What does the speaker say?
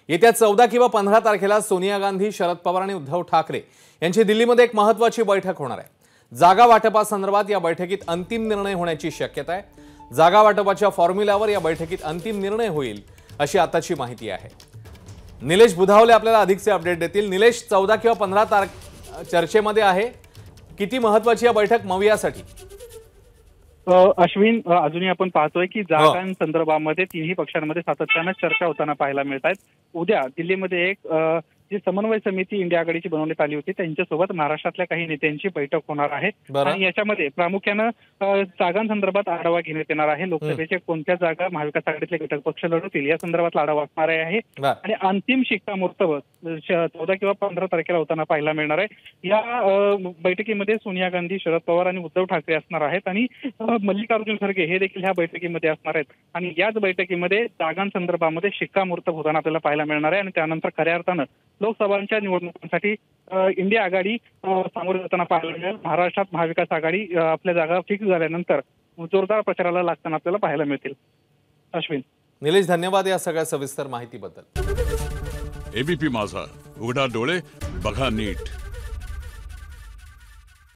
येत्या 14 किंवा 15 तारखेला सोनिया गांधी, शरद पवार आणि उद्धव ठाकरे यांची दिल्लीमध्ये एक महत्त्वाची बैठक होणार आहे। जागा वाटपासंदर्भात या बैठकीत अंतिम निर्णय होण्याची शक्यता आहे। जागा वाटपाच्या फॉर्म्युल्यावर या बैठकीत अंतिम निर्णय होईल अशी आताची माहिती आहे। निलेश बुधावले आपल्याला अधिकचे अपडेट देतील। निलेश, 14 किंवा 15 चर्चेमध्ये आहे, किती महत्त्वाची या बैठक मवियासाठी? अश्विन, अजूनही आपण पाहतोय की जागांसंदर्भामध्ये तिन्ही पक्षांमध्ये सातत्याने चर्चा होताना पाहायला मिळत आहेत। उद्या दिल्लीमध्ये एक जी समन्वय समिती इंडिया आघाडीची बनवण्यात आली होती त्यांच्यासोबत महाराष्ट्रातल्या काही नेत्यांची बैठक होणार आहे आणि याच्यामध्ये प्रामुख्याने जागांसंदर्भात आढावा घेण्यात येणार आहे। लोकसभेचे कोणत्या जागा महाविकास आघाडीतले घटक पक्ष लढवतील या संदर्भात आढावा असणार आहे आणि अंतिम शिक्कामोर्तब 14 किंवा 15 तारखेला होताना पाहायला मिळणार आहे। या बैठकीमध्ये सोनिया गांधी, शरद पवार आणि उद्धव ठाकरे असणार आहेत आणि मल्लिकार्जुन खरगे हे देखील ह्या बैठकीमध्ये असणार आहेत आणि याच बैठकीमध्ये जागांसंदर्भामध्ये शिक्कामोर्तब होताना आपल्याला पाहायला मिळणार आहे आणि त्यानंतर खऱ्या अर्थानं लोकसभांच्या निवडणुकांसाठी इंडिया आघाडी सामोरे जाताना पाहायला मिळेल। महाराष्ट्रात महाविकास आघाडी आपल्या जागा फिक्स झाल्यानंतर जोरदार प्रचाराला लागताना आपल्याला पाहायला मिळतील। अश्विन, निलेश, धन्यवाद या सगळ्या सविस्तर माहितीबद्दल। एबीपी माझा, उघडा डोळे बघा नीट।